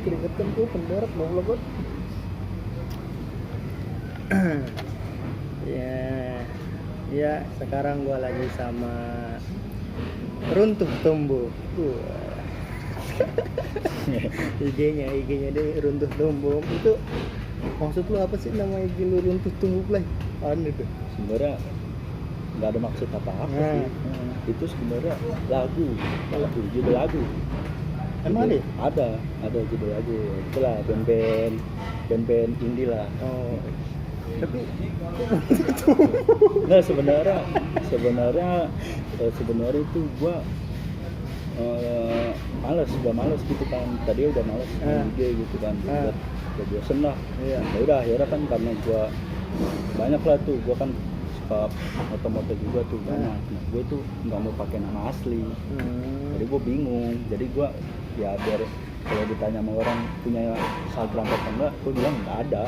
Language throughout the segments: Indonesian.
keringetan tuh pendarat goblok. Ya sekarang gua lagi sama Runtuh Tumbuh. IG-nya deh Runtuh Tumbuh. Itu maksud lu apa sih nama IG lu Runtuh Tumbuh Play? Aneh tuh. Sebenarnya nggak ada maksud apa-apa sih. Itu sebenarnya lagu, judul lagu. Emang ada? Ada judul lagu. Itulah band-band indie lah. Oh. Tapi Nah sebenarnya itu gua malas gitu kan. Tadi udah malas IG gitu kan. Udah bosen lah. Iya. Ya udah akhirnya kan karena gua banyak lah tuh, gua kan suka moto-moto juga tuh banyak. Nah gue tuh nggak mau pakai nama asli. Jadi gue bingung. Jadi gue ya biar kalau ditanya sama orang punya Instagram apa enggak, gue bilang nggak ada.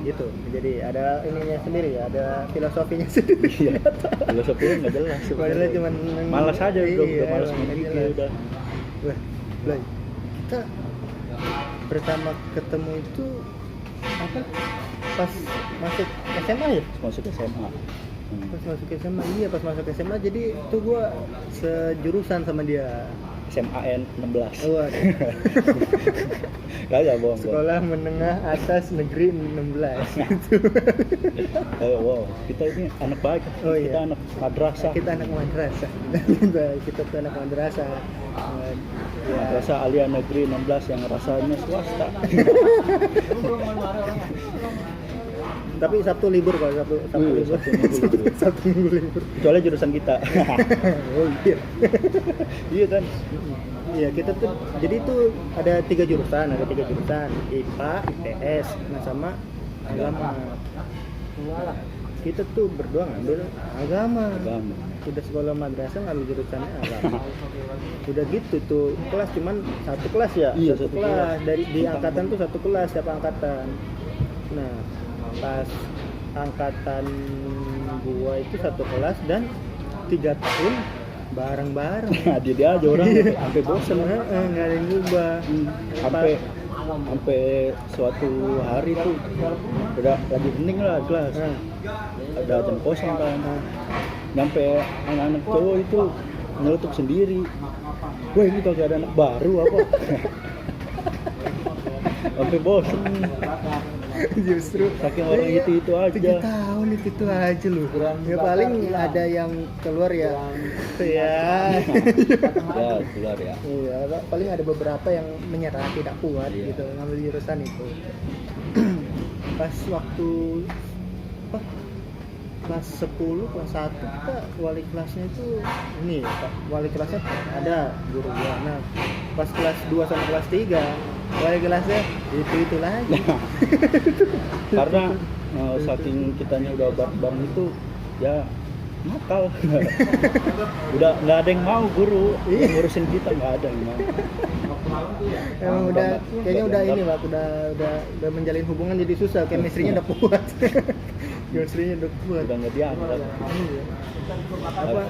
Gitu. Jadi ada ininya sendiri ya, ada filosofinya sendiri. Iya. Filosofinya nggak jelas. Padahal cuman malas aja, udah malas nggak mikir jelas. udah. Wah, Blay. Kita pertama ketemu itu apa? Pas masuk SMA ya? Masuk SMA. Pas masuk SMA, iya pas masuk SMA. Jadi itu gua sejurusan sama dia. SMAN 16. Oh, Kagak bohong. Sekolah Menengah Atas Negeri 16 gitu. Wow, kita ini anak baik. Oh, Kita iya. anak madrasah. Kita anak madrasah. Kita tuh anak madrasah. Ya. Madrasah Alia Negeri 16 yang rasanya swasta. Tapi Sabtu libur kok, Sabtu libur. Sabtu Minggu libur. Kecuali jurusan kita. Oh iya. Iya kan? Iya, kita tuh jadi itu ada tiga jurusan, IPA, IPS, nah sama agama. Kita tuh berdua ngambil agama. Udah sekolah madrasah ngambil jurusannya agama. Udah gitu tuh kelas cuman satu kelas ya. Iya, satu satu kelas. kelas. Dari di angkatan tuh satu kelas setiap angkatan. Nah, pas angkatan gua itu satu kelas dan 3 tahun bareng-bareng. Nah, dia aja orang sampai bosen. Nggak ada yang ngubah. Sampai suatu hari tuh udah lagi hening lah kelas. Ada jam kosong kan. Nyampe anak-anak cowok itu nyeletuk sendiri. Wah ini kagak ada anak baru apa? Sampai bosen. Justru saking orang itu aja. 3 tahun itu aja loh. Ya paling ada yang keluar ya. Ya keluar ya. Iya, paling ada beberapa yang menyerah tidak kuat gitu ngambil jurusan itu. Pas waktu kelas 10, kelas 1 kita wali kelasnya itu ini Pak, wali kelasnya ada guru gua. Nah, pas kelas 2 sama kelas 3 wali kelasnya itu lagi. Karena saking kitanya udah bareng itu ya nakal. Udah nggak ada yang mau guru yang ngurusin kita, nggak ada yang mau. Emang kayaknya udah ini Pak, udah menjalin hubungan jadi susah, chemistry-nya udah kuat. Chemistry-nya udah kuat. Udah nggak diangkat. Iya. Apa?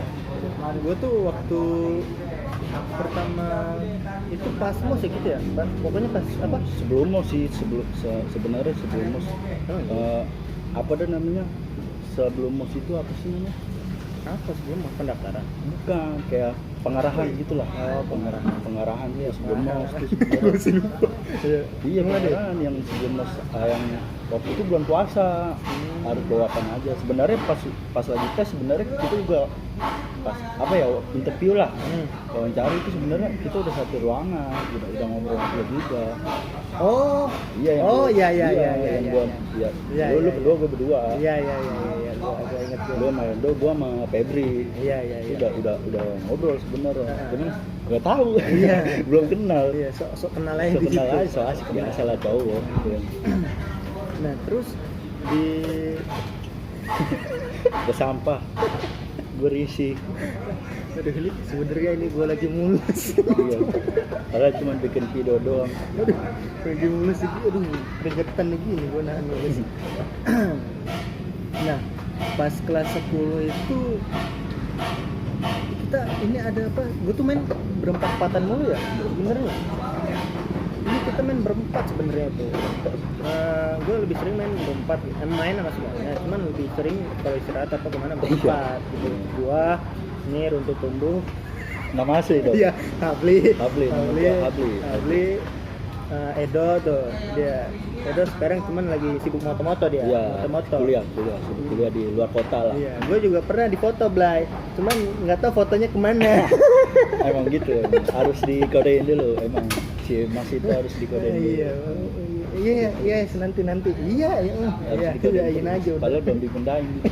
Gue tuh waktu pertama itu pas mos ya gitu ya, pokoknya pas apa? Sebelum mos sih, sebenarnya sebelum mos. Apa dah namanya? Sebelum mos itu apa sih namanya? Apa sebelum pendaftaran? Bukan, kayak pengarahan gitulah. Pengarahan ya sebelum mos itu iya pengarahan yang sebelum mos, yang waktu itu bulan puasa harus bawakan aja. Sebenarnya pas lagi tes sebenarnya kita juga pas apa ya interview lah, wawancara itu sebenarnya kita udah satu ruangan, udah ngobrol juga. Oh iya yang iya. Lu berdua, gue berdua. Iya gua inget Lu sama Endo, gua sama Febri. Iya. Udah ngobrol sebenarnya. Cuman nggak tahu. Iya. Belum kenal. Iya, sok kenal aja gitu. Kenal aja, so asik biasa lah cowok. Nah, terus di Udah sampah. Gue risih. aduh ini sebenarnya ini gue lagi mulus. Iya. Padahal cuma bikin video doang. Aduh, lagi mulus ini, aduh keringetan begini gue nahan mulus. Nah, pas kelas 10 itu kita kita ini ada apa? Gue tuh main berempat-empatan mulu ya, bener nggak? Ini kita main berempat sebenarnya tuh. Gue lebih sering main berempat, main sama semuanya. Cuman lebih sering kalau istirahat atau kemana berempat gitu. Gua ini runtut tumbuh. Nama asli dong. Iya, Habli, Edo tuh dia. Edo sekarang cuman lagi sibuk moto-moto dia. Iya, Moto-moto. sibuk kuliah di luar kota lah. Iya, gue juga pernah difoto Blay. Cuman nggak tahu fotonya kemana. Emang gitu ya, harus dikodein dulu. Emang si Mas itu harus dikodein dulu. Iya, nanti. Iya, iyain aja udah. Padahal belum dipindahin gitu.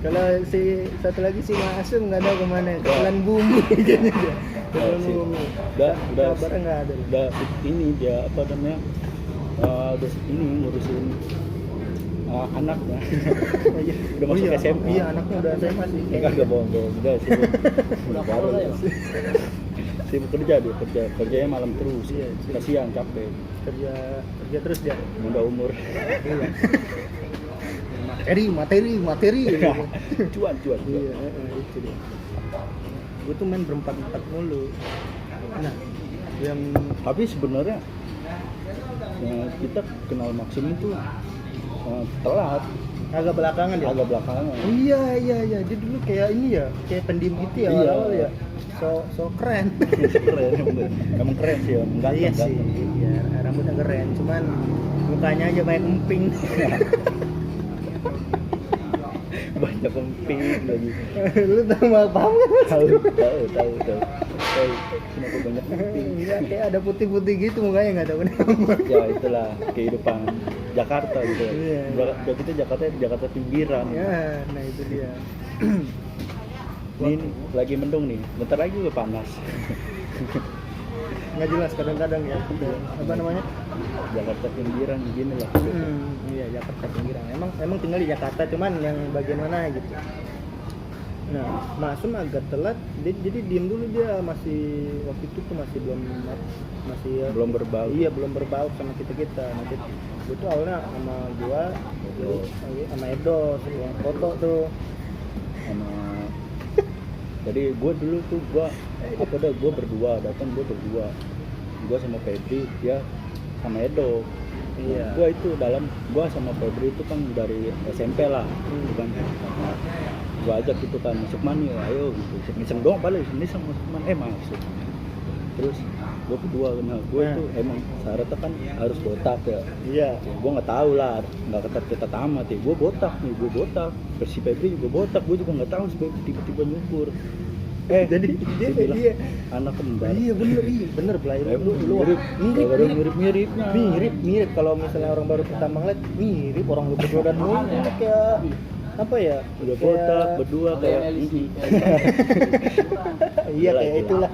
Kalau si satu lagi si Masum nggak tahu kemana, jalan bumi kayaknya dia. Jalan bumi. Udah Kabarnya nggak ada. Udah ini dia apa namanya? Udah ini ngurusin anaknya. Udah masuk SMA. Iya, anaknya udah SMA sih. Enggak bohong. Udah sibuk. Udah baru ya. Sibuk kerja dia, kerjanya malam terus. Iya. Kasihan, capek. Kerja terus dia. Muda umur. Iya. Materi. Cuan. Iya, itu dia. Gue tuh main berempat-empat mulu. Nah, yang tapi sebenarnya kita kenal Maxim itu telat, agak belakangan ya. Iya. Dia dulu kayak ini ya, kayak pendiam gitu ya awal ya. So keren. Keren, emang keren sih, Iya sih. Iya, rambutnya keren, cuman mukanya aja banyak emping. Banyak emping lagi. Lu tahu apa? Tahu. Kenapa banyak emping? Iya, kayak ada putih-putih gitu mukanya, nggak tahu kenapa. Ya itulah kehidupan Jakarta gitu. Iya. Udah kita Jakarta pinggiran. Ya, nah itu dia. Ini lagi mendung nih, bentar lagi udah panas. Nggak jelas kadang-kadang ya. Apa namanya? Jakarta pinggiran gini lah. Iya, Jakarta pinggiran. Emang tinggal di Jakarta, cuman yang bagian mana gitu. Nah, Masum agak telat, jadi diem dulu dia, masih waktu itu tuh masih belum berbau. Iya, belum berbau sama kita. Nah, gue tuh awalnya sama gua, sama Edo, yang foto tuh. Sama jadi gue dulu tuh gue berdua sama Febri, dia sama Edo. Iya. Gue sama Febri itu kan dari SMP lah, kan. Gue ajak gitu kan, masuk mani, ayo gitu. Iseng doang paling, ini sama masuk mani, masuk. Terus gue kedua, nah gue tuh emang syaratnya kan harus botak ya. Iya. Gue nggak tahu lah, nggak ketat amat ya. Gue botak. Si Febri juga botak, gue juga nggak tahu si Febri tiba-tiba nyukur. Jadi dia anak kembar. Iya bener Blay. Mirip kalau misalnya orang baru pertama ngeliat, mirip orang lu berdua dan lu kayak apa ya? Udah botak berdua kayak ini. Iya kayak itulah.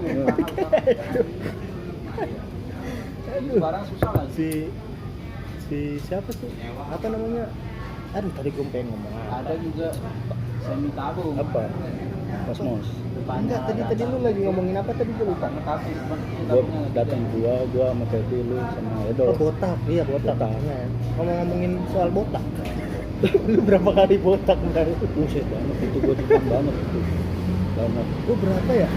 Barang susah lah. Si siapa sih? Apa namanya? Aduh tadi gue pengen ngomong. Ada juga semi tabung. Apa? Kosmos. Enggak, tadi lu lagi ngomongin apa tadi gue lupa. Gue datang gua sama Febri, lu sama Edo. Oh, botak. Iya, botak. Nah, ngomongin soal botak. Lu berapa kali botak baru? Buset banget itu, gue depan banget itu. Banget. Gue berapa ya?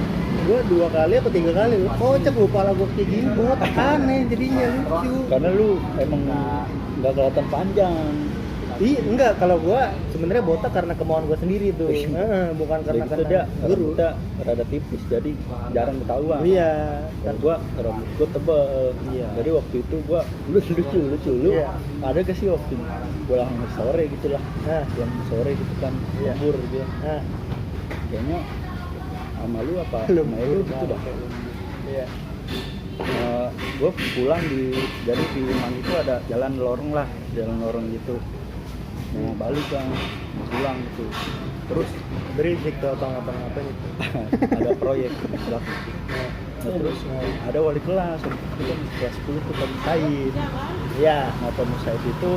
Gue 2 kali atau 3 kali. Kocak lu, pala gue kayak gini botak aneh jadinya lucu. Karena lu emang nggak kelihatan panjang. Iya, enggak, kalau gua sebenarnya botak karena kemauan gua sendiri tuh. Bukan karena itu dia rambutnya rada tipis, jadi jarang ketahuan. Iya. Dan gua rambut gua tebal. Iya. Jadi waktu itu gua lucu lu. Iya. Ada gak sih waktu pulang sore gitulah. Nah, Yang sore gitu kan, Iya. lembur gitu. nah, Kayaknya sama lu apa? belum Sama lu gitu dah. Iya. Gua pulang jadi di Mang itu ada jalan lorong gitu. Mau balik kan, mau pulang gitu. Terus Berisik tuh abang-abang apa itu. ada proyek gitu. Terus ada wali kelas kelas 10 tuh Pak Musaid. Iya. Nah Pak Musaid itu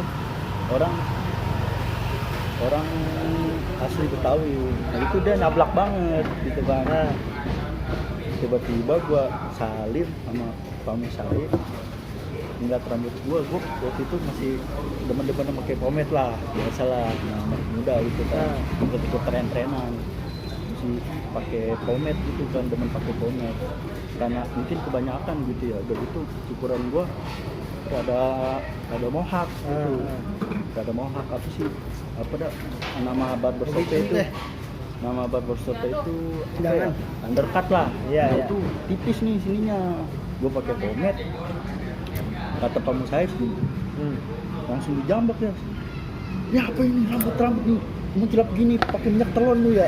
orang asli Betawi. Nah itu dia nyablak banget gitu kan. Nah, Tiba-tiba gua salin sama Pak Musaid, ngeliat rambut gua waktu itu masih demen-demen pakai pomade lah, biasalah, nah, muda gitu kan, ikut tren-trenan. sih pakai pomade gitu kan, demen pakai pomade karena mungkin kebanyakan gitu ya. Dan itu cukuran gua ada mohak gitu. Ada mohak apa sih? Apa dah nama barbershop itu? Nama barbershop itu apa ya? Undercut lah. Iya, Nah, iya. itu tipis nih sininya. Gua pakai pomade. Kata Pak Musaif nih, langsung dijambak ya. Ya apa ini rambut nih? Menjelap gini pakai minyak telon lu ya.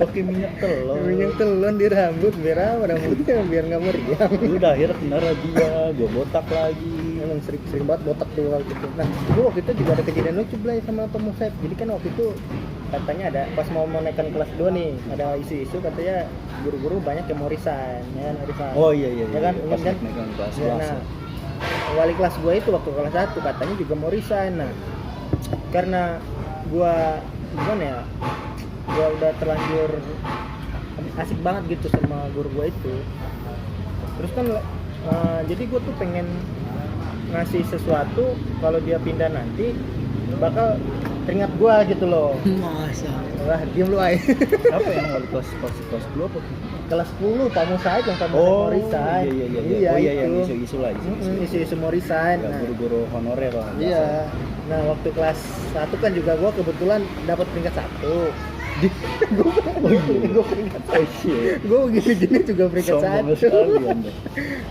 Pakai minyak telon. Minyak telon di rambut biar apa rambutnya biar nggak meriang. Udah akhirnya kena razia, gua botak lagi. Emang sering banget botak tuh waktu itu. Nah, gue waktu itu juga ada kejadian lucu Blay sama Pak Musab. Jadi kan waktu itu katanya ada pas mau naikkan kelas 2 nih, ada isu-isu katanya guru-guru banyak yang mau resign, ya kan, resign. Oh iya. Ya kan, Pas kan? megang kelas Ya, nah, wali kelas gue itu waktu kelas 1 katanya juga mau resign. Nah, karena gue gimana ya, gue udah terlanjur asik banget gitu sama guru gue itu. Terus kan jadi gue tuh pengen ngasih sesuatu kalau dia pindah nanti bakal teringat gue gitu loh. Masa. Wah, diem lu ay. Apa yang wali kelas 2 apa? Kelas 10 kamu saya yang kamu mau resign. Iya. Oh iya yang itu. isu-isu lah, Isu-isu mau resign. Ya, Nah, guru-guru honorer lah. iya. Nah, waktu kelas 1 kan juga gue kebetulan dapat peringkat 1. Gue peringkat 1. Oh shit. Gue gini-gini juga peringkat Sombong 1. sekali Anda.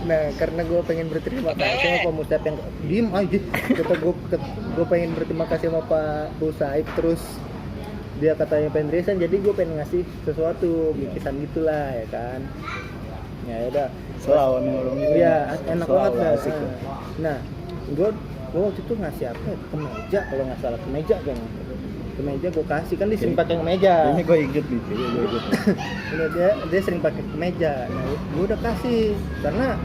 Nah, karena gue pengen berterima kasih sama Pak Musab yang diem aja. Kata gue pengen berterima kasih sama Pak Musaib, terus dia katanya pengen resign, jadi gue pengen ngasih sesuatu, bikisan gitulah ya kan. Ya udah. Selalu nih orang itu. Iya, enak banget dah. Asik lah. Nah, gue waktu itu ngasih apa? Ya? Kemeja kalau nggak salah, kemeja kan. Kemeja gue kasih kan dia sering pakai kemeja. Kayaknya gue inget nih, Dia sering pakai kemeja. Nah, gue udah kasih karena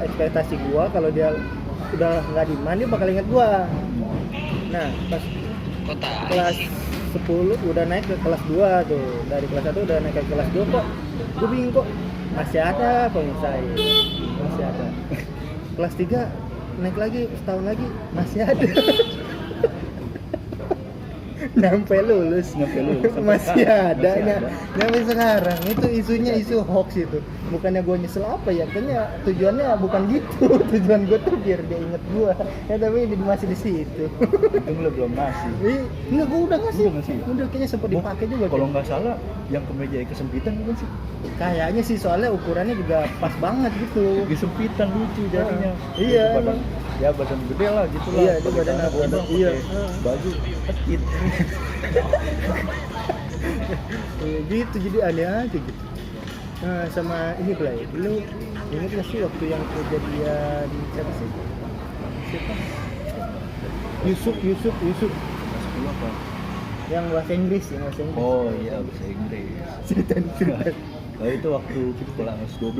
ekspektasi gue kalau dia udah nggak di mana dia bakal inget gue. Nah, pas kelas 10 udah naik ke kelas 2 tuh. Dari kelas 1 udah naik ke kelas 2 kok. Gue bingung kok masih ada pengusaha. Masih ada. Kelas 3 naik lagi setahun lagi masih ada. Sampai lulus masih ada. Sampai sekarang itu isunya isu hoax itu. Bukannya gue nyesel apa ya, kayaknya tujuannya bukan gitu. Tujuan gue tuh biar dia inget gue ya, tapi dia masih di situ. Itu belum ngasih. Enggak, gue udah ngasih. Udah Kayaknya sempat dipakai juga. Kalau nggak salah yang kemeja kesempitan bukan sih? Kayaknya sih, soalnya ukurannya juga pas banget gitu. Kesempitan lucu jadinya. Iya, badan, ya badan gede lah gitu lah. Iya, itu badan bodoh, iya. Baju kecil. Gitu, jadi aneh aja gitu. Nah, sama ini Blay, lu inget gak sih waktu yang kejadian siapa sih? Siapa? Yusuf. Kelas 10 apa? Yang bahasa Inggris. Oh iya, bahasa Inggris. Cerita. Oh itu waktu kelas 12.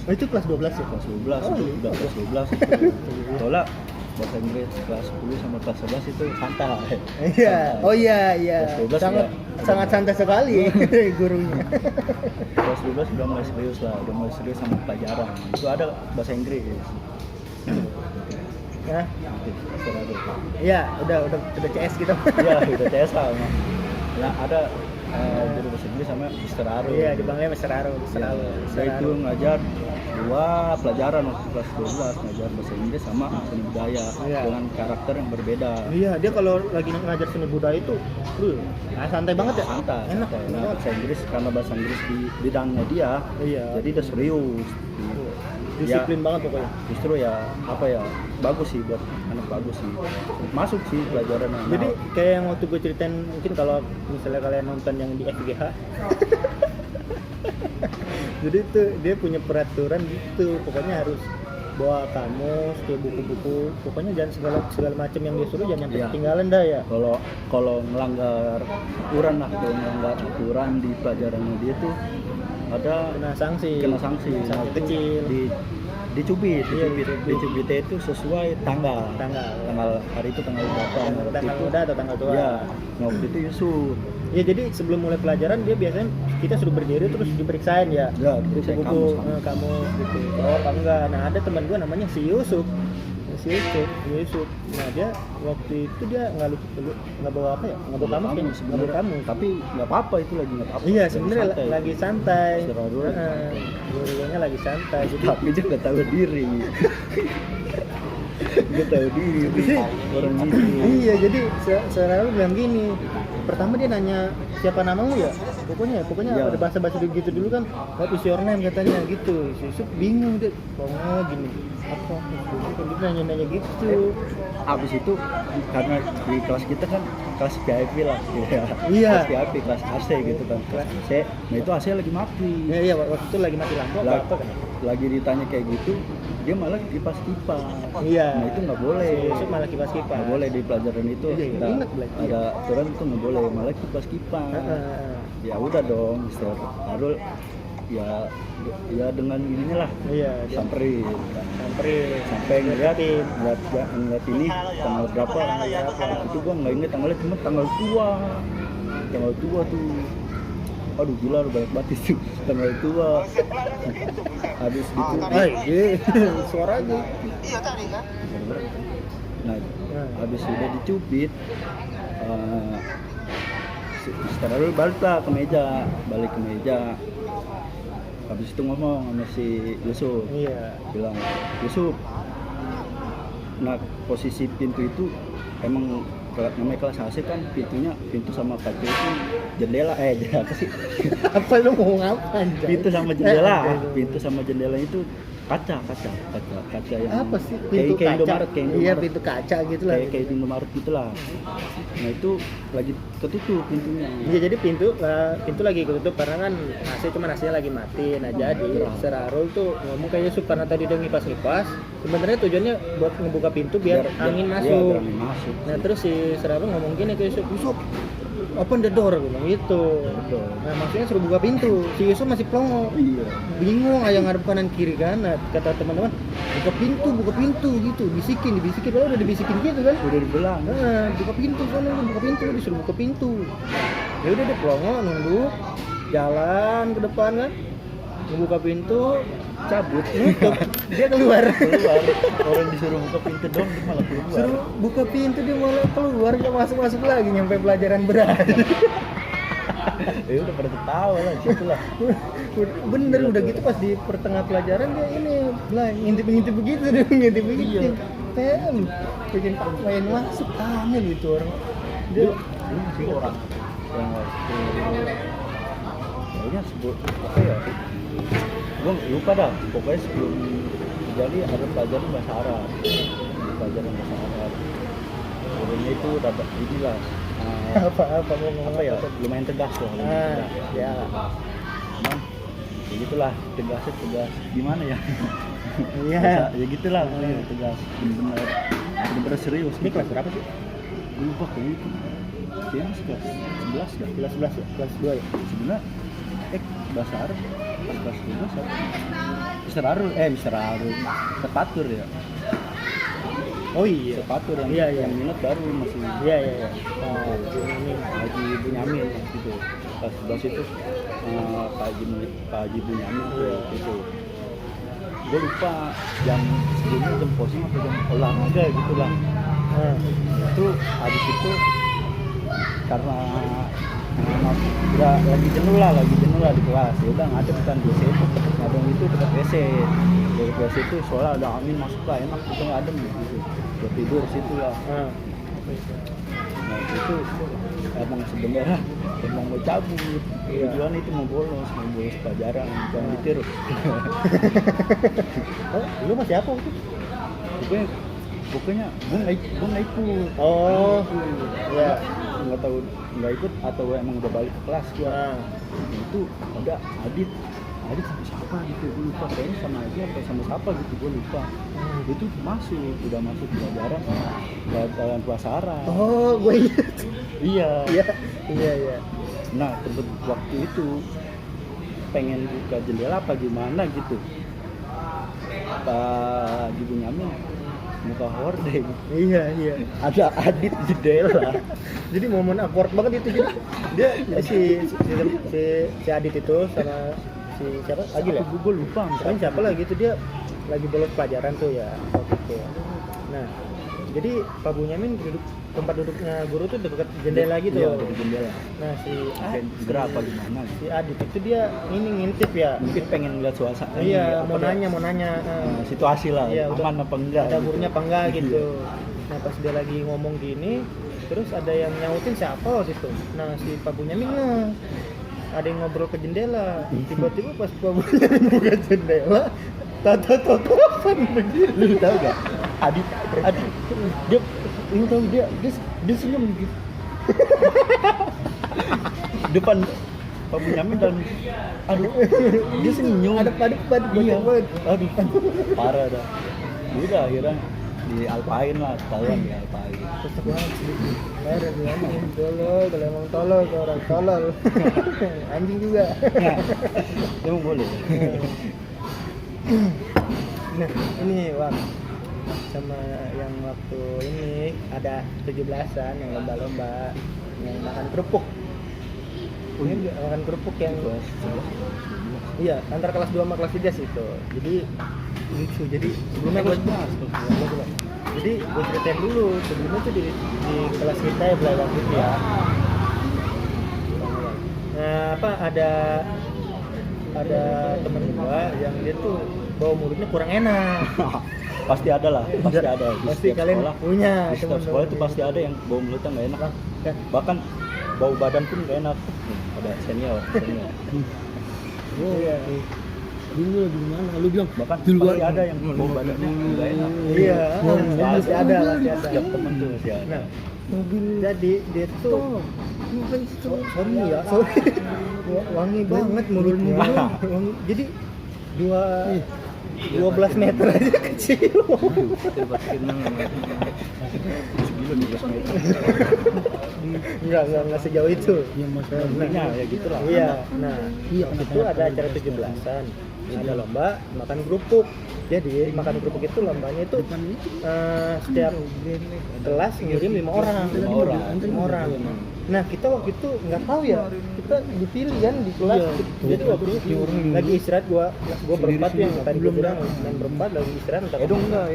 Oh, itu kelas 12 ya? Kelas 12 Oh, itu iya. udah kelas 12 itu. Soalnya bahasa Inggris kelas 10 sama kelas 11 itu santai. Iya. Oh iya. Kelas 12 Sangat santai sekali gurunya. Kelas 12 udah mulai serius sama pelajaran. Itu ada bahasa Inggris. Nah, Seradu. iya, udah CS gitu. Iya, udah CS sama. Nah, ada guru bahasa Inggris sama Mr. Aru. Iya, di Bangladesh Mr. Aru. Saya itu ngajar 2 pelajaran waktu kelas 12, ngajar bahasa Inggris sama seni budaya dengan karakter yang berbeda. Iya, dia kalau lagi ngajar seni budaya itu, santai banget ya. Santai. Enak. Nah, bahasa Inggris karena bahasa Inggris di bidangnya dia, Iya. jadi udah serius. Disiplin banget pokoknya. Justru ya bagus sih buat anak, bagus sih. Masuk sih pelajaran. Jadi kayak yang waktu gue ceritain, mungkin kalau misalnya kalian nonton yang di FGH. Jadi itu dia punya peraturan gitu, pokoknya harus bawa kamus, kayak buku-buku, pokoknya jangan segala macam yang dia suruh jangan sampai ketinggalan dah ya. Kalau melanggar aturan di pelajarannya dia tuh ada Kena sanksi kecil. Dicubit itu sesuai tanggal hari itu tanggal berapa, tanggal muda atau tanggal tua. ya. Nah, waktu itu Yusuf Ya, jadi sebelum mulai pelajaran dia biasanya kita suruh berdiri terus diperiksain ya. Ya, diperiksain Buku-buku kamus. kamus gitu. Oh, apa enggak. Nah, ada teman gue namanya si Yusuf si Yusuf. Nah dia waktu itu dia nggak bawa apa ya, nggak bawa kamus kan, nggak bawa kamus. Tapi nggak apa-apa itu lagi nggak apa-apa. Iya sebenarnya lagi santai. Istirahat. Gurunya lagi santai. Jadi Tapi dia nggak tahu diri. Nggak tahu diri. Orang gitu. iya jadi selalu bilang gini. Pertama dia nanya siapa namamu ya, pokoknya Iya. ada bahasa gitu dulu kan, what is your name katanya gitu. Si Yusuf bingung deh, oh gini apa dia nanya gitu. Abis itu karena di kelas kita kan kelas VIP lah, Iya. kelas VIP, kelas AC gitu kan, kelas AC. Nah itu AC lagi mati. Iya waktu itu lagi mati lampu apa kan. Lagi ditanya kayak gitu, dia malah kipas. Iya. Nah itu nggak boleh. Si Yusuf malah kipas. Nggak boleh di pelajaran itu. Iya, Kita ingat belajar. ada aturan itu nggak boleh, malah kipas. Ya udah dong, Mister Harul ya dengan ininya lah Iya dia samperin sampai ngeliat ini tanggal berapa itu gua nggak inget tanggalnya, cuma tanggal tua tuh, aduh gila lu banyak banget itu tanggal tua. Habis gitu suaranya. nah habis udah dicubit Mister Harul balik ke meja. Habis itu ngomong sama si Yusuf. Iya. Bilang, Yusuf, nah posisi pintu itu emang namanya kelas AC kan pintu sama kaca itu jendela apa sih? Apa lu mau ngapain? Pintu sama jendela itu kaca yang Apa sih pintu kayak kaca? Indomaret, Iya pintu kaca gitu lah. kayak Indomaret gitulah. Nah itu lagi ketutup pintunya. Iya jadi pintu lagi ketutup karena kan AC-nya lagi mati. Nah jadi Serarul tuh ngomong kayak Yusuf karena tadi udah ngipas. Sebenarnya tujuannya buat ngebuka pintu biar angin masuk. Iya, biar angin masuk. Nah terus si Serarul ngomong gini ke Yusuf, open the door gitu. Nah maksudnya suruh buka pintu. Si Yusuf masih plongo. Iya. Bingung ayah ngadep kanan kiri kan. Nah, kata teman-teman buka pintu gitu, bisikin kalau udah dibisikin gitu kan. Udah dibilang. Nah, buka pintu, disuruh buka pintu. Ya udah deh plongo nunggu, jalan ke depan kan, ngebuka pintu, cabut, nutup, dia keluar. Orang disuruh buka pintu dong, dia malah keluar. Suruh buka pintu dia malah keluar, dia masuk lagi nyampe pelajaran berat. Ya udah pada ketawa lah, situ lah. Bener udah gitu pas di pertengah pelajaran dia ini ngintip begitu dia ngintip begitu. Bikin pakaian masuk aneh gitu orang. Dia si orang yang waktu kayaknya sebut apa ya? Gue lupa dah. Pokoknya sebelum jadi ada pelajaran bahasa Arab. Gurunya itu rada inilah. apa ngomong Apa ya? Lumayan tegas loh. Ya. Cuman ya gitulah, tegas gimana ya? Iya. Ya gitulah, tegas. Bener-bener serius. Ini kelas berapa sih? Gue lupa kayak gitu. Kayaknya kelas 11 kan? Kelas 2 ya? Sebenarnya bahasa Arab pas kelas 12 apa? Mister Harul Terpatur ya. Oh iya. Terpatur yang Iya. yang minat baru masih. Iya. Ini Haji Bunyamin gitu. Kelas 11 itu Pak Haji Bunyamin gitu. Gue lupa jam sebelumnya jam posisi atau jam olahraga gitu lah. Itu habis itu karena udah lagi jenuh lah di kelas, ya udah ngadep kan WC itu dekat WC. Dari WC itu soalnya ada angin masuk lah, enak kita ngadem gitu, buat tidur situ lah. Nah itu emang sebenarnya emang mau cabut, tujuan itu mau bolos pelajaran, jangan ditiru. Lu masih apa waktu? Pokoknya gue nggak ikut. Oh, ya. Nggak tahu nggak ikut atau emang udah balik ke kelas gua. Nah, itu ada Adit sama siapa gitu, gue lupa, kayaknya sama aja atau sama siapa gitu, gue lupa. Itu udah masuk pelajaran bahasa Arab. Oh, gue ingat. Iya. Nah waktu itu pengen buka jendela apa gimana gitu, Pak Haji Bunyamin buka hordeng. Iya. Ada Adit jendela. Jadi momen awkward banget itu. Jadi dia si Adit itu sama si siapa? Agil ya? Gue lupa. Siapa lah gitu, dia lagi bolos pelajaran tuh ya waktu itu. Nah, jadi Pak Bunyamin tempat duduknya guru tuh dekat jendela gitu. Iya, dari jendela. Nah, Gerah apa gimana? si Adit itu dia ini ngintip ya. Mungkin pengen lihat suasana. Iya, apa mau nanya. situasi lah, Iya, aman apa enggak? Ada gurunya apa enggak Iya. gitu. Nah, pas dia lagi ngomong gini, terus ada yang nyautin siapa waktu itu. Nah, si Pak Bunyamin ada yang ngobrol ke jendela. Tiba-tiba pas Pak Bunyamin buka jendela, tata-tatapan begini. Lu tahu gak? Adit dia lu tahu dia senyum gitu. Depan Pak Bunyamin dan aduh dia senyum. Ada paduk Iya. banget. Aduh parah dah. Udah akhirnya dialpain lah, ketahuan dialpain. Kocak banget sih. Parah dia anjing tolol, kalau emang tolol ke orang tolol. Anjing juga. Emang boleh. Nah, ini Wak, sama yang waktu ini ada 17-an yang lomba-lomba yang makan kerupuk. Ini makan kerupuk yang iya, antara kelas 2 sama kelas 3 sih itu. Jadi lucu. Jadi sebelumnya gue jadi gue ceritain dulu sebelumnya tuh di kelas kita ya belajar gitu ya. Nah, apa ada temen gua yang dia tuh bawa mulutnya kurang enak. Pasti ada lah, pasti ada. Di Pasti setiap kalian sekolah, punya di setiap sekolah itu pasti ada yang bau mulutnya nggak enak. Kan? Bahkan bau badan pun nggak enak. Ada senior. Iya. Dulu lagi gimana? Lu bilang Bahkan di luar pasti ada yang bau badannya nggak enak. Iya, Pasti pasti ada. Setiap temen tuh masih ada. Nah, jadi dia tuh sorry ya, sorry. Wangi banget mulutnya. Wangi. Jadi 12 meter aja kecil. Enggak sejauh itu. yang mas Nah, ya gitulah. Iya. Nah, Iya, itu ada acara 17-an. Ada lomba makan kerupuk. Jadi makan kerupuk itu lombanya itu setiap kelas ngirim 5 orang. 5 orang. Nah, kita waktu itu nggak tahu ya. Kita dipilih kan di kelas. Jadi waktu itu lagi istirahat gua berempat yang tadi gua bilang main berempat lagi istirahat entar.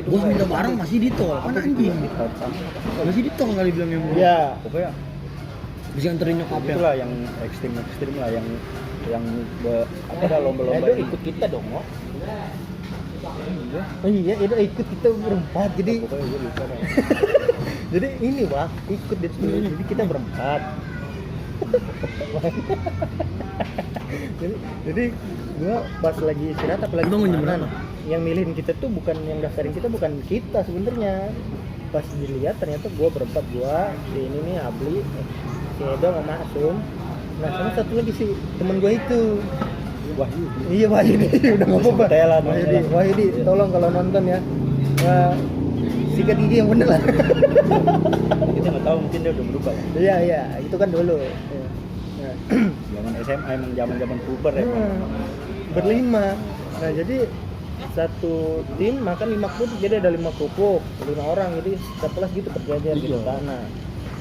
gua minta bareng masih ditol kan anjing masih ditol kali bilangnya Iya. Pokoknya bisa anterin nyokap ya itulah yang ekstrim lah yang apa dah lomba-lomba Edo ini. ikut kita dong, Mo. Iya, Edo ikut kita berempat. Jadi Pokoknya gue lupa dah. jadi ini Wak, ikut di situ. Jadi kita berempat. jadi gua pas lagi istirahat apalagi Emang jam kemana, berapa? yang milihin kita tuh bukan yang daftarin kita bukan kita sebenarnya. Pas dilihat ternyata gua berempat, gua si ini nih Abli, si Edo sama Asum. Nah, sama satu lagi si temen gua itu. Wahyu. Iya Wahyudi, udah nggak apa-apa. Telan, Wahyudi, tolong kalau nonton ya. Sikat gigi yang bener lah. Kita nggak tahu mungkin dia udah berubah ya. Iya, itu kan dulu. Iya. Nah, Zaman SMA emang zaman puber ya. berlima. Nah, jadi satu tim makan 5 kerupuk, jadi ada 5 kerupuk, 5 orang, jadi setiap kelas gitu berjajar gitu Iya. kan. Nah,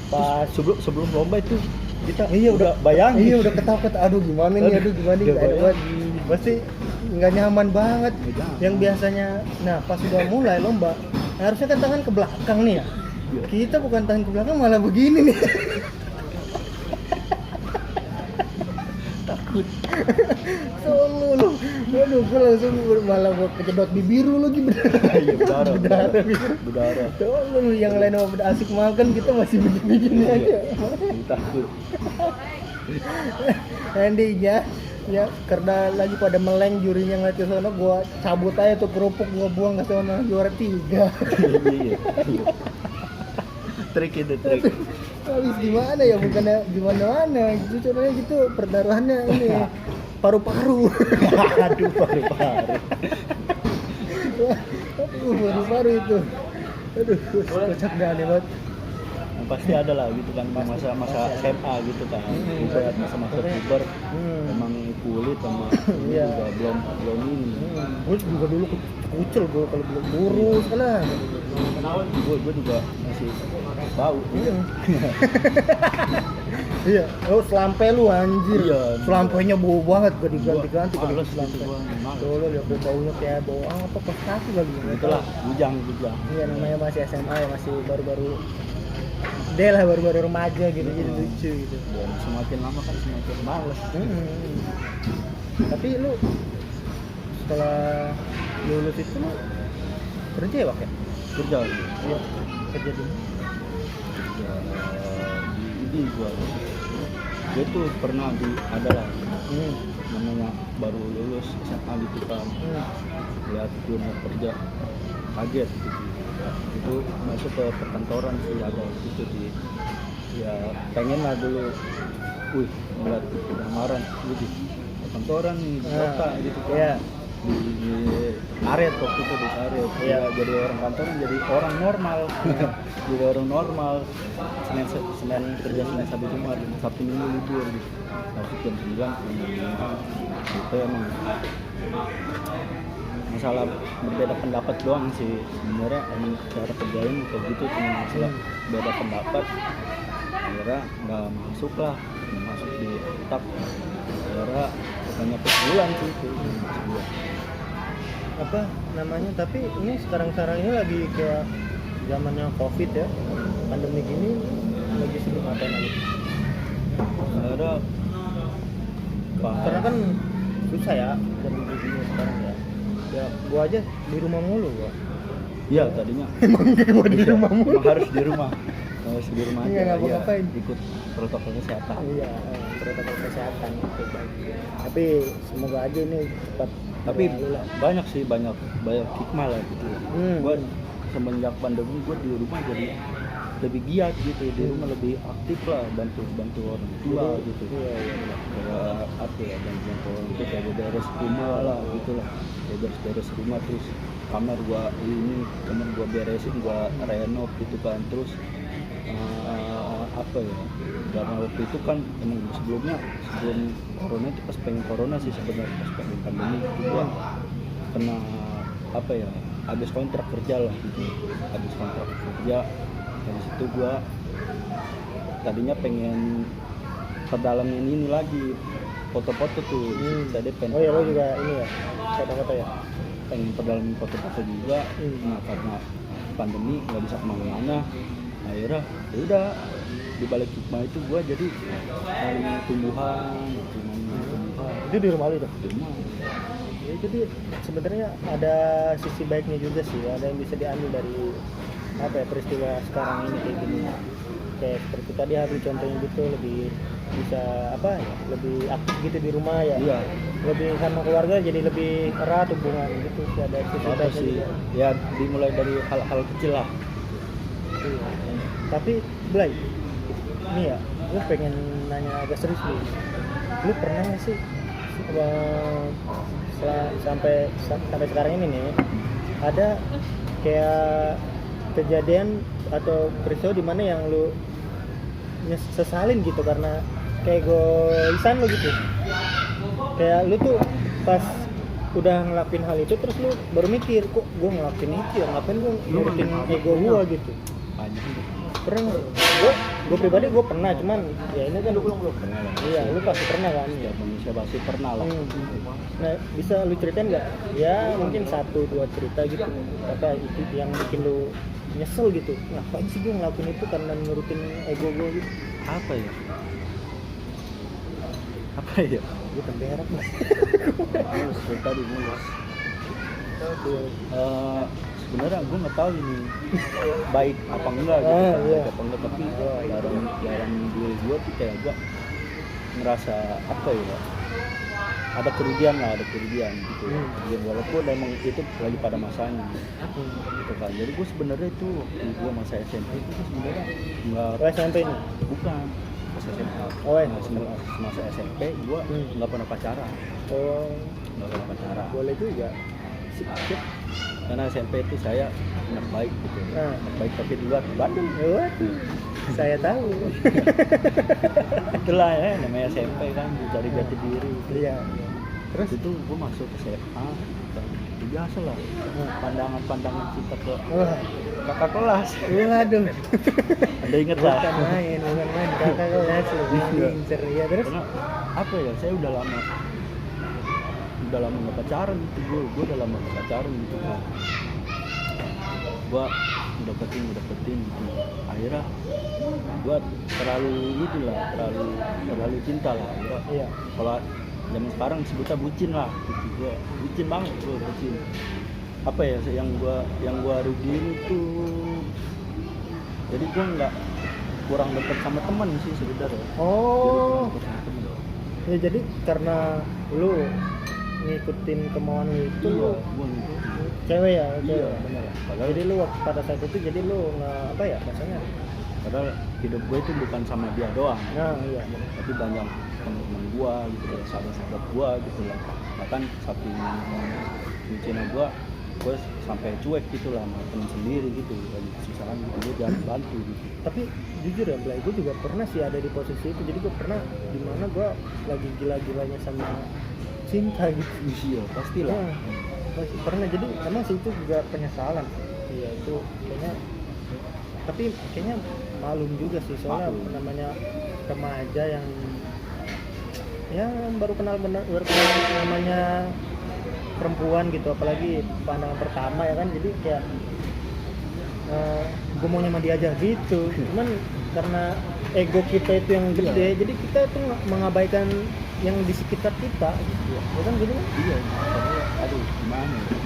pas Sebelum lomba itu kita udah bayangin. Iya, udah ketawa aduh gimana nih, Aduh, gimana nih, udah nggak ada bayangin. banget. Pasti nggak nyaman banget. Nyaman. Yang biasanya, nah pas udah mulai lomba, harusnya kan tangan ke belakang nih ya. Iya. Kita bukan tangan ke belakang, malah begini nih. Takut. Solo lu. Waduh, gue langsung malah gue kejedot di biru lagi Iya, berdarah. biru. Berdarah. Solo lu, yang lain udah asik makan, kita masih begini aja. Takut. Endingnya ya karena lagi pada meleng jurinya ngeliat ke sana, gua cabut aja tuh kerupuk, gua buang ke sana, juara 3. Iya. Trik itu trik. Habis gimana ya, bukannya gimana gitu, caranya gitu pertaruhannya ini paru-paru. Aduh, paru-paru. Aduh, paru-paru itu. Aduh, kocak dah aneh banget. Pasti ada lah gitu kan masa SMA gitu kan. Puber, masa puber. Emang kulit sama ini Iya. juga belum ini. Gue juga dulu kucel gue kalau belum kurus lah. Gue juga masih bau. Iya. Oh, selampe lu anjir. Iya. Selampenya bau banget, gak diganti-ganti Gua kalau males selampe. gitu, gua males. Tuh lu lihat baunya kayak bau apa kos kaki kali ya. Itulah bujang. Iya, namanya masih SMA ya, masih baru-baru dia lah, baru-baru remaja gitu, jadi lucu gitu. Dan semakin lama kan semakin males. Tapi lu setelah lulus itu lu kerja ya, Wak ya? Kerja gitu. Iya, kerja di Ya, di gue tuh pernah adalah namanya baru lulus SMA gitu kan, lihat dunia kerja kaget gitu. Itu masuk ke perkantoran sih, ada gitu di ya pengen lah dulu ngeliat lamaran di perkantoran nih di kota gitu kan. Iya. Di Karet waktu itu, di Karet ya, jadi orang kantoran, jadi orang normal. Jadi orang normal, Senin kerja, Senin sampai Jumat, Sabtu Minggu libur gitu. Masuk jam 9 gitu emang. Masalah berbeda pendapat doang sih sebenarnya, emang cara kerjain kayak gitu, cuma masalah beda pendapat. Akhirnya nggak masuk di tetap. Akhirnya bukannya sebulan sih itu sebulan. Apa namanya, tapi ini sekarang ini lagi kayak zamannya COVID ya, pandemi gini, lagi sibuk ngapain lagi? Akhirnya Karena kan susah ya zaman begini sekarang ya. Ya gua aja di rumah mulu gua. iya tadinya Emang gua di bisa, rumah mulu. emang harus di rumah Iya, aja. nggak ngapain. Ikut protokol kesehatan. Iya, protokol kesehatan itu baik. Tapi semoga aja ini cepat. Tapi berlalu lah. banyak hikmah lah gitu. Gua semenjak pandemi gue di rumah jadi lebih giat gitu, di rumah lebih aktif lah, bantu orang tua gitu. Iya. Kayak apa ya, bantu orang tua kayak beres rumah lah gitu lah, kayak beres rumah, terus kamar gua beresin, gua renov gitu kan. Terus apa ya, karena waktu itu kan emang sebelum corona itu, pas pengen corona sih sebenarnya, pas pengen pandemi itu gua kena apa ya, habis kontrak kerja lah gitu, habis kontrak kerja. Dari situ gua tadinya pengen perdalamin ini lagi, foto-foto tuh. Jadi pengen Oh ya, lo juga ini ya, foto-foto ya? pengen perdalamin foto-foto juga. Nah karena pandemi nggak bisa kemana-mana, akhirnya ya udah di balik hikmah itu gua jadi cari tumbuhan. Itu di rumah lo tuh? Di rumah. Ya, jadi sebenarnya ada sisi baiknya juga sih, ada yang bisa diambil dari apa ya, peristiwa sekarang ini kayak gini. Kayak seperti tadi Habib contohnya gitu, lebih bisa apa ya, lebih aktif gitu di rumah ya. Iya. Lebih sama keluarga, jadi lebih erat hubungan gitu sih, ada sisi Apa baiknya sih juga. ya, dimulai dari hal-hal kecil lah. Iya. Tapi Blay, ini ya, lu pengen nanya agak serius nih. Lu pernah nggak sih sampai sekarang ini nih, ada kayak kejadian atau peristiwa di mana yang lu sesalin gitu karena kayak egoisan lu gitu? Kayak lu tuh pas udah ngelakuin hal itu terus lu baru mikir, kok gue ngelakuin itu ya, ngapain gue nurutin ego gue gitu? Pernah nggak? Gue pribadi gue pernah, cuman ya ini kan Belum pernah lah. iya, lu pasti pernah kan ya. Ya manusia pasti pernah lah. Nah, bisa lu ceritain nggak? Ya mungkin 1-2 cerita gitu, apa itu yang bikin lu nyesel gitu, ngapain sih gue ngelakuin itu karena nurutin ego gue gitu? Apa ya? Gue temberak lah. Mulus dari tadi mulus. Sebenarnya gue nggak tahu ini baik apa enggak gitu, Iya. baik apa enggak, tapi dalam diri gue tuh kayak gue ngerasa apa ya, ada kerugian gitu. Ya, walaupun emang itu lagi pada masanya gitu kan. Jadi gue sebenarnya itu gue masa SMP itu sebenarnya nggak, SMP ini? bukan pas SMA. Oh, iya. Masa SMP gue nggak pernah pacaran, Oh, nggak pernah pacaran. boleh juga. Sip. Karena SMP itu saya anak baik gitu, anak baik tapi di luar Bandung. Waduh, saya tahu. Itulah ya namanya SMP kan, mencari jati diri. Iya. Terus? itu gue masuk SMA ya biasa lah pandangan kita ke Wah, kakak kelas. waduh. Anda inget lah Bukan main kakak kelas lu. Pincer ya terus. karena apa ya, saya udah lama nggak pacaran gitu, gue udah lama nggak pacaran gitu. Gue deketin gitu, akhirnya gue terlalu cinta lah. Iya. Kalau zaman sekarang sebutnya bucin lah gitu. Gue bucin banget, gue bucin. Apa ya yang gue rugiin itu, jadi gue nggak kurang deket sama teman sih sebenarnya. Oh. Jadi kurang deket sama temen. Ya jadi karena lu ngikutin kemauan lu itu Iya, lu gue ngikutin. cewek ya, Iya, cewek. benar. Padahal Jadi lu pada saat itu jadi lu nggak apa ya rasanya? padahal hidup gue itu bukan sama dia doang, Nah iya. tapi banyak teman-teman gue gitu ya, sahabat-sahabat gue gitu lah. Bahkan saking bucinnya gue sampai cuek gitu lah sama temen sendiri gitu, lagi kesusahan gitu gue jarang bantu gitu. Tapi jujur ya Blay, gue juga pernah sih ada di posisi itu. Jadi gue pernah dimana gue lagi gila-gilanya sama cinta gitu. Iya pastilah. Nah, pasti pernah. Jadi emang sih itu juga penyesalan. Iya itu kayaknya. Tapi kayaknya malum juga sih soalnya Maklum. namanya remaja yang ya baru kenal namanya perempuan gitu, apalagi pandangan pertama ya kan. Jadi kayak gue maunya sama dia aja gitu. Cuman karena ego kita itu yang gede, jadi kita tuh mengabaikan yang di sekitar kita gitu. Ya kan gitu kan? Iya, padahal aduh gimana ya.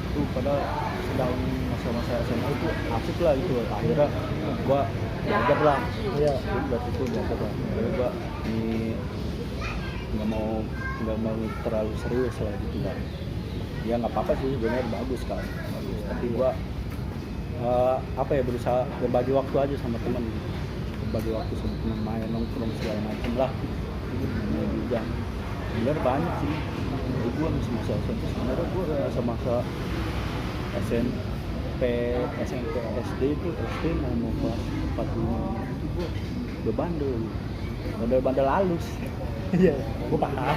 Itu padahal sedang masa-masa SMA itu asik lah itu. Akhirnya gua belajar lah. Iya. Gua belajar lah. Akhirnya gua nggak mau terlalu serius lah gitu kan. Ya nggak apa-apa sih, sebenarnya bagus kan. Bagus. Tapi gua apa ya, berusaha berbagi waktu aja sama teman gitu. Berbagi waktu sama teman, main nongkrong segala macam lah. Juga sebenarnya banyak sih. Jadi gue masa SMP sebenarnya gue masa SMP SD itu SD mau kelas 4 itu gue udah bandel halus. Iya, gue paham.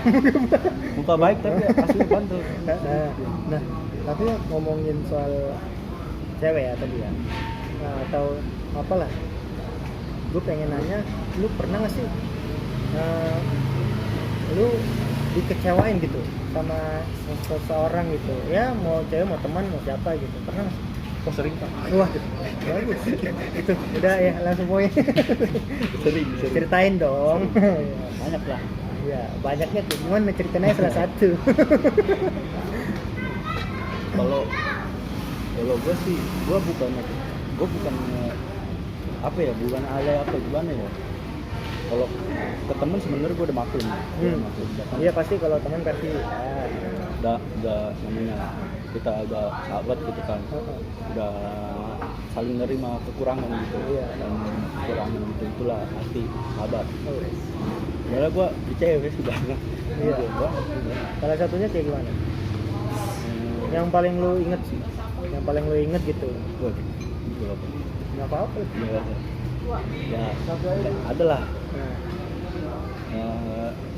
Muka baik tapi asli bandel. Nah, tapi ngomongin soal cewek ya tadi ya, nah, atau apalah, gue pengen nanya, lu pernah nggak sih lu dikecewain gitu sama seseorang gitu ya, mau cewek mau teman mau siapa gitu, pernah nggak sih? Kok sering Pak? Wah, bagus. Itu udah ya langsung poin. Sering. Ceritain dong. Banyak lah. Ya banyaknya tuh, gimana ceritanya salah satu. Kalau gue sih, gue bukan apa ya, bukan alay apa gimana ya. Kalau ke temen sebenarnya gue udah maklum. Iya pasti kalau teman pasti. Udah namanya kita agak sahabat gitu kan. Udah saling nerima kekurangan gitu. Iya. Dan kekurangan gitu itulah arti sahabat. Malah gue di cewek sih banyak. Iya. Salah satunya kayak gimana? Yang paling lu inget sih, yang paling lu inget gitu. Wah, gitu apa? Nggak apa-apa. Ya, ada lah. Nah,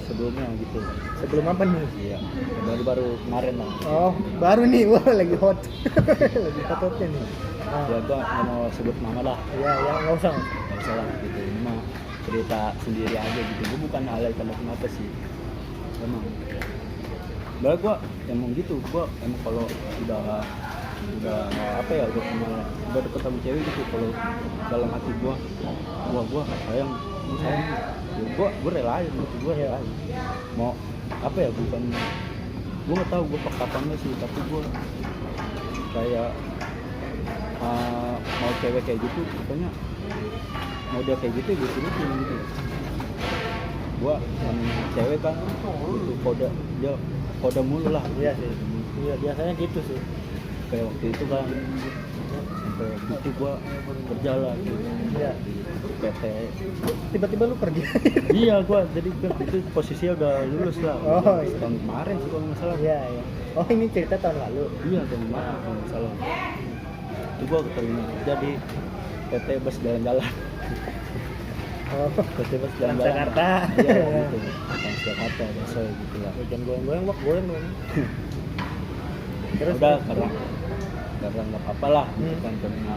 Sebelumnya gitu. sebelum apa nih? Iya, baru kemarin lah. Oh, baru nih, wah lagi hot. Lagi hotnya nih. Nah, Ya gua nggak mau sebut nama lah, ya nggak usah. nggak usah lah gitu. Ini mah cerita sendiri aja gitu. Gua bukan alay kenapa sih. Emang. Bahkan gua emang gitu. Gua emang kalau udah apa ya, udah deket sama cewek gitu, kalau dalam hati gua sayang, ya gua relain gitu, gua relain. Mau apa ya, bukan gua nggak tahu gua peka apa enggak sih, tapi gua kayak mau cewek kayak gitu, pokoknya mau dia kayak gitu gue turutin gitu. Gua cewek kan itu kode mulu lah. Iya sih. Iya biasanya gitu sih. Kayak waktu itu kan sampai waktu itu gua kerja lah gitu. Iya. Di PT. Tiba-tiba lu pergi. Iya, gua jadi itu posisinya udah lulus lah. Oh, iya. Tahun kemarin sih kalau nggak salah. Iya. Oh ini cerita tahun lalu. Iya, tahun kemarin kalau nggak salah. Itu gua keterima kerja di PT Bus Jalan-Jalan. Oh, Pasti pas jalan-jalan. Transjakarta. Iya gitu. Transjakarta biasa gitu lah. jangan goyang-goyang, wak goyang dong. Terus Udah karena nggak apa-apa lah gitu kan, karena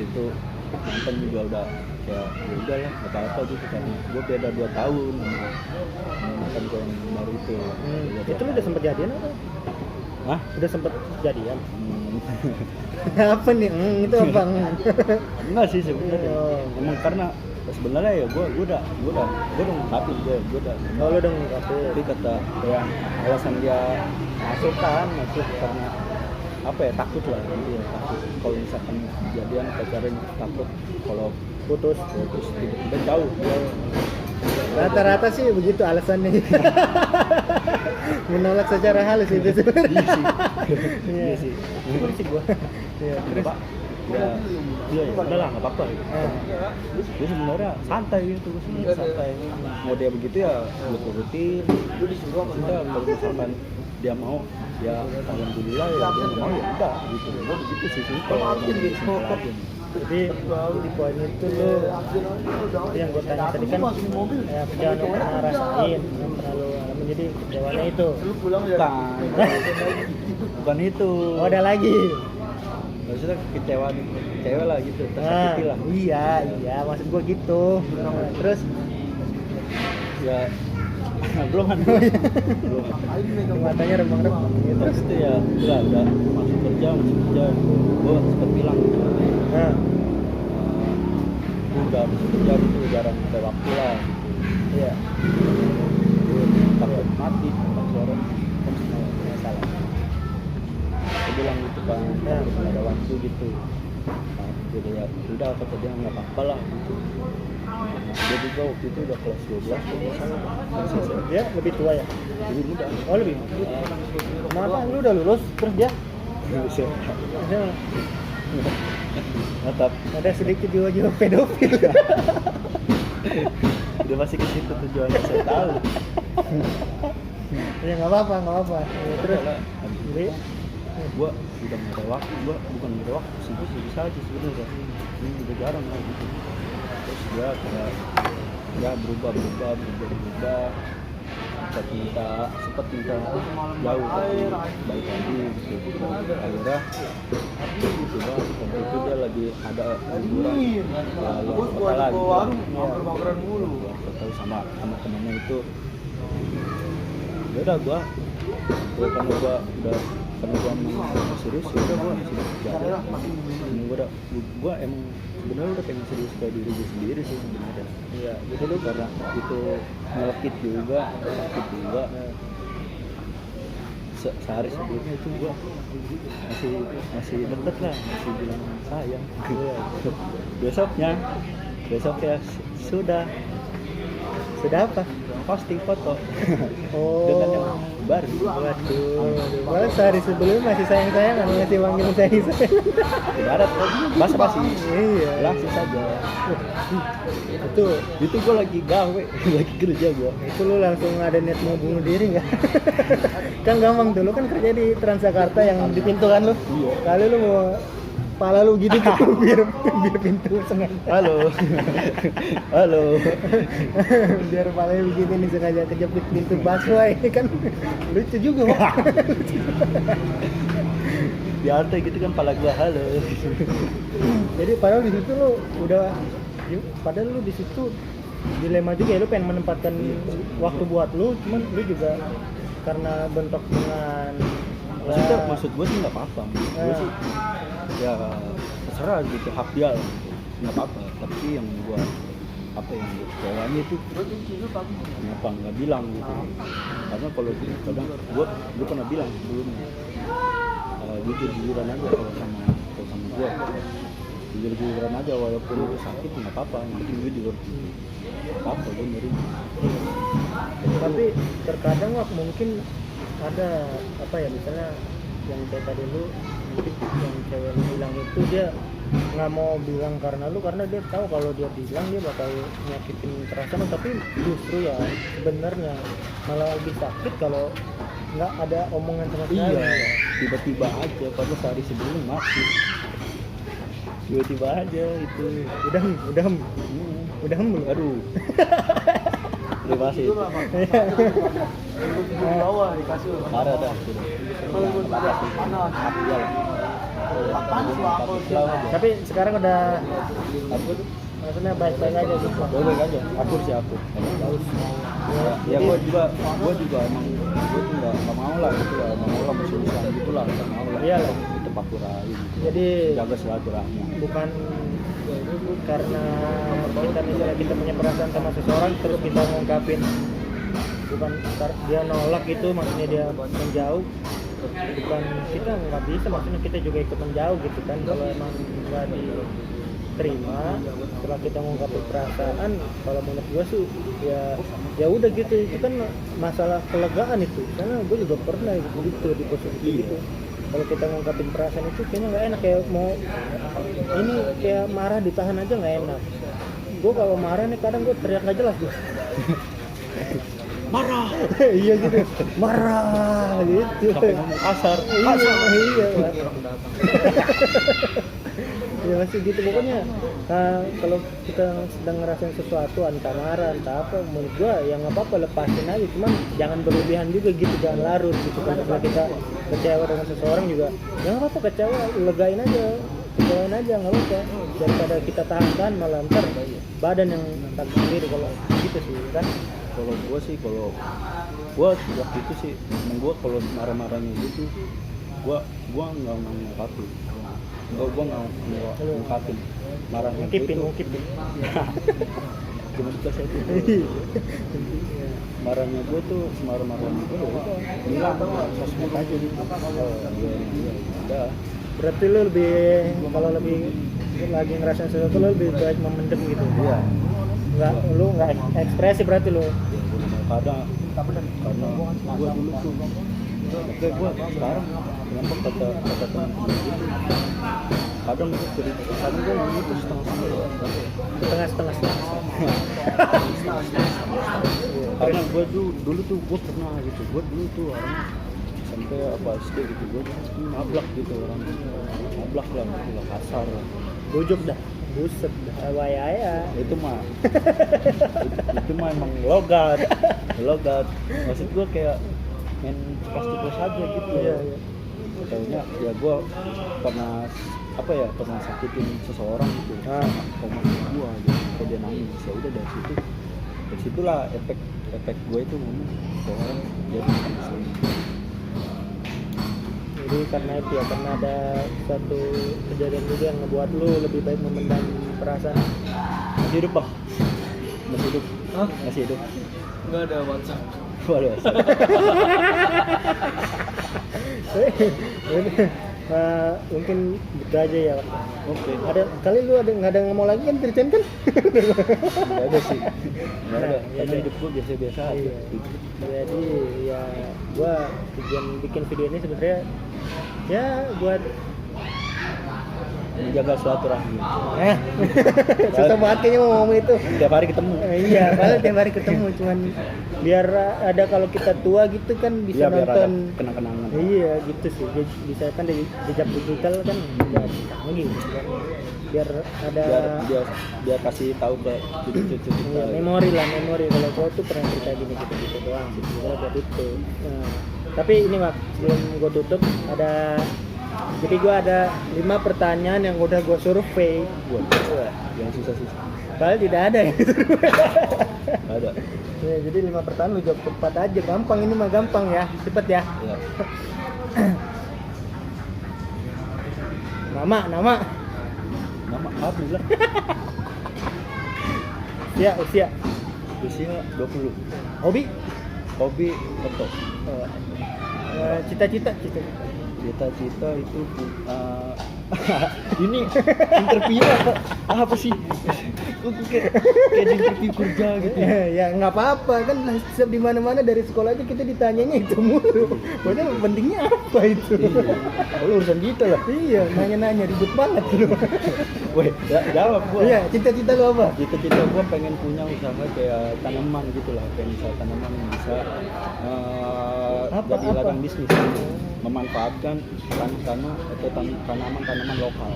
itu nonton juga udah kayak ya udah lah nggak apa-apa gitu kan, gue beda 2 tahun sama mantan gue yang baru itu. Beda 2 itu lu udah tahun. sempet jadian apa? Hah? Udah sempet jadian? Hmm. Apa nih? Itu apa? Enggak sih sebenarnya. Oh. Emang karena sebenarnya ya gue udah ngungkapin gue udah. Oh, lu udah ngungkapin. Tapi kata yang alasan dia masuk karena apa ya, takut lah dia takut kalau misalkan jadian pacaran, takut kalau Putus. tiba-tiba jauh dia. Rata-rata sih begitu alasannya. Menolak secara halus itu sebenarnya. Iya sih. Bener sih gua. Iya, terus Pak, ya udah lah nggak apa-apa gitu. Ah. Dia sebenarnya santai gitu, gue sebenarnya santai. Mau dia begitu ya gue turutin. Udah kalau misalkan dia mau ya alhamdulillah, ya dia nggak mau ya udah gitu. Gue begitu sih kalau Jadi di poin itu lu yang gue tanya tadi kan ya kejauhan lu pernah rasain, yang pernah lu alami, jadi kejauhannya itu. bukan itu. Oh, ada lagi. Maksudnya kecewaan cewek lah gitu, tersakiti lah. Iya, maksud gue gitu. Terus Ya belum kan? Belum. matanya remang-remang gitu. Terus itu ya udah masuk kerja, gue sempat bilang gitu. Nah, Gue udah masuk kerja gitu, jarang ada waktu lah. iya. Gue takut mati pas suara kan semua salah. Gue bilang gitu kan, takut nggak ada waktu gitu. Nah, jadi ya udah kata dia nggak apa-apa lah gitu. Dia juga waktu itu udah kelas 12 kalau nggak salah. Masih SMP. Dia lebih tua ya? Lebih muda. Oh, lebih. Kenapa lu udah lulus terus dia? Maksudnya Tetap ada sedikit jiwa-jiwa pedofil. dia masih ke situ tujuannya, saya tahu. Ya nggak apa-apa. Ya, terus jadi Gua udah nggak ada waktu, gua bukan nggak ada waktu sih, gua bisa aja sebenarnya. Ini udah jarang lah gitu. Terus dia kayak ya berubah, sempat minta jauh tapi balik lagi gitu. Akhirnya tiba waktu itu dia lagi ada liburan luar kota lagi tahu sama temennya itu. Ya udah gua karena gua mau serius, ya udah gua jadi gua emang sebenarnya udah pengen serius ke diri gue sendiri sih sebenarnya. iya, Gitu loh, karena itu nyelekit juga, sakit juga. Sehari sebelumnya itu gua masih deket lah, masih bilang sayang. Besoknya sudah apa? posting foto Oh, dengan yang baru. waduh. Malah sehari sebelumnya masih sayang-sayangan, masih manggil sayang-sayang. Ibarat basa-basi. Iya. Langsung saja. Itu Gue lagi gawe, lagi kerja gue. itu lu langsung ada niat mau bunuh diri nggak? Kan gampang tuh, lu kan kerja di Transjakarta yang di pintu kan lu. Iya. Kali lu mau pala lu gitu tuh biar pintu sengaja. Halo. Biar palanya begitu nih sengaja kejepit pintu busway ini kan lucu juga, Wak. Di lantai gitu kan, pala gue halo. Jadi padahal di situ lu padahal lu di situ dilema juga ya, lu pengen menempatkan waktu buat lu, cuman lu juga karena bentrok dengan Maksud gue sih nggak apa-apa. Gue sih ya terserah gitu, hak dia lah. Nggak apa-apa. Tapi yang gue kecewanya itu kenapa nggak bilang gitu. Karena kalau kadang gue pernah bilang sebelumnya, jujuran aja kalau sama gue. Jujur-jujuran aja, walaupun lu sakit nggak apa-apa, yang penting jujur. Nggak apa-apa, gue nerima. Tapi terkadang Wak, mungkin ada apa ya, misalnya yang kayak tadi lu mungkin yang cewek lu bilang itu dia nggak mau bilang karena dia tahu kalau dia bilang dia bakal nyakitin perasaan lu, tapi justru ya sebenarnya malah lebih sakit kalau nggak ada omongan sama sekali. Iya, tiba-tiba aja pada sehari sebelum mati. tiba-tiba aja itu. Udah belum? Aduh. Privasi. Bawa di kasur. Ada dah. Tapi sekarang udah Apa tuh? maksudnya baik-baik aja gitu. Baik aja. Akur sih akur. Ya gue juga emang gue tuh nggak mau lah gitu lah, nggak mau lah musuh-musuhan gitu lah, nggak mau lah. Iya lah. Itu pakurain gitu. Jadi Jaga silaturahmi. bukan karena misalnya kita punya perasaan sama seseorang terus kita ngungkapin, bukan dia nolak itu maksudnya dia menjauh, bukan kita nggak bisa, maksudnya kita juga ikut menjauh gitu kan. Kalau emang nggak diterima setelah kita ngungkapin perasaan, kalau menurut gue sih ya udah gitu, itu kan masalah kelegaan itu, karena gue juga pernah gitu di posisi gitu. Kalau kita ngungkapin perasaan itu kayaknya nggak enak, kayak mau ini kayak marah ditahan aja nggak enak. Gue kalau marah nih kadang gue teriak nggak jelas gue. Marah. Iya gitu, marah gitu. Sampai ngomong kasar. Iya. Ya masih gitu pokoknya. Kalau kita sedang ngerasain sesuatu, entah marah entah apa, menurut gua ya nggak apa-apa, lepasin aja, cuman jangan berlebihan juga gitu, jangan larut gitu kan. Kalau kita kecewa dengan seseorang juga ya nggak apa-apa, kecewa legain aja, kecewain aja, nggak apa-apa, daripada kita tahan malah ntar badan yang tak sendiri. Kalau gitu sih kan. Kalau gue waktu itu sih, emang gue kalau marah-marahnya gitu, gue nggak ngungkapin, gue nggak ngungkapin marahnya. Ngungkipin. Cuma suka saya tuh marahnya gue tuh, semarah-marahnya gue ya udah bilang sosmed aja gitu. Udah. Berarti lu kalau lebih lagi ngerasain sesuatu lu lebih baik memendam gitu. Iya. Lu nggak ekspresi berarti lu. Karena gue dulu tuh, oke gue sekarang kenapa kata teman gitu, kadang gue cerita, kadang gue ngomong itu Setengah-setengah. karena gue dulu tuh gue pernah gitu, gue dulu tuh orangnya sampai apa SD gitu, gue nablak gitu, orang nablak lah gitu lah, kasar lah. Bujuk dah. Buset dah, wayaya. Itu mah emang logat. Maksud gue kayak main ceplos aja gitu. Iya. Taunya ya gue pernah sakitin seseorang gitu. Sama gue gitu, kalau dia nangis ya udah dari situlah efek gue itu ngomong orang jadi nangis. Jadi karena itu ya, karena ada satu kejadian juga yang ngebuat lu lebih baik memendam perasaan. Masih hidup bah? Masih hidup? Hah? Masih hidup? Nggak ada WhatsApp. Waduh. Mungkin gitu aja ya. Oke. Ada kali lu nggak ada ngomong lagi kan Tircen kan? Nggak ada sih. Nggak ada. Nah, Karena iya. hidup gue biasa-biasa aja. Iya. Jadi ya gua tujuan bikin video ini sebenarnya ya buat Menjaga silaturahmi. susah banget kayaknya mau ngomong itu. Tiap hari ketemu. Iya, padahal tiap hari ketemu, cuman biar ada kalau kita tua gitu kan bisa Iya, biar ada nonton. kenang-kenangan. Iya gitu sih, bisa kan jejak digital kan ya canggih gitu kan. Biar ada Biar kasih tahu ke cucu-cucu kita. iya, memori kalau gua tuh pernah cerita gini gitu doang sih, sebenarnya buat itu. Nah, tapi ini Mak, sebelum gua tutup jadi gua ada 5 pertanyaan yang udah gua survei. Buat yang susah-susah. Padahal tidak ada gitu. Nggak ada. Ya, jadi 5 pertanyaan lu jawab tepat aja, gampang ini mah, gampang ya, cepet ya. Ya. Nama Nama apa bilang? usia Usia 20. hobi Hobi foto. cita-cita Cita-cita itu ini interview apa sih? Kayak di interview kerja gitu. ya nggak apa-apa kan, setiap di mana-mana dari sekolah aja kita ditanyanya itu mulu. Padahal pentingnya apa itu? Iya. Lu urusan kita lah. Iya, nanya-nanya ribet banget lu. Weh, jawab gua. Iya, cita-cita lu apa? Cita-cita gua pengen punya usaha kayak tanaman gitu lah, kayak misal tanaman yang bisa Apa? jadi ladang bisnis, memanfaatkan tanaman-tanaman lokal.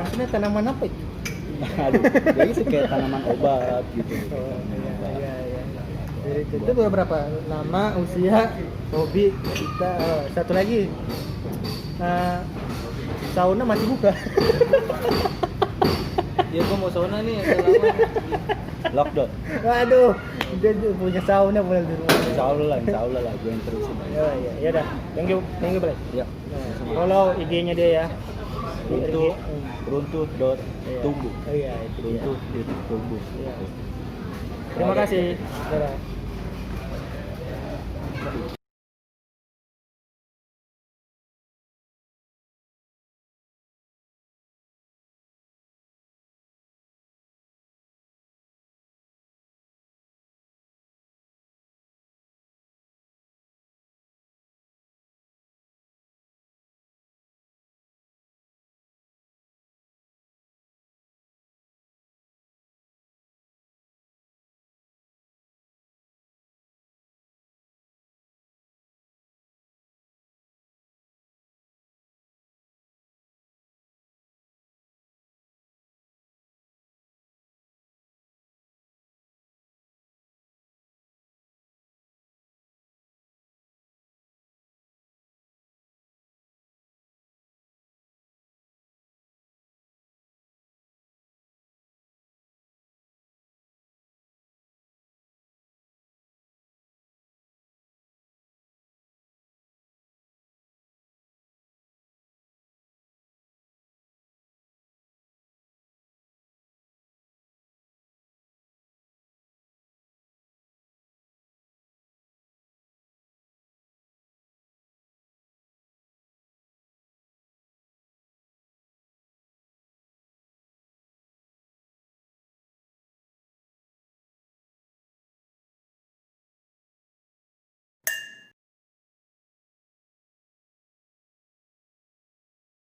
Maksudnya tanaman apa itu? Aduh, ya itu kayak tanaman obat gitu. Iya. Jadi itu beberapa nama, usia, hobi kita. Satu lagi, sauna masih buka. Ya gua mau sauna nih, udah lama. Lockdown. Waduh, dia punya sauna boleh di rumah. Insya Allah lah, gue yang terusin. Ya udah. Thank you, Bray. Ya. Follow IG-nya dia ya. Runtut.tumbuh. Oh iya, itu dia. Runtut.tumbuh. Iya. Terima kasih. Dadah.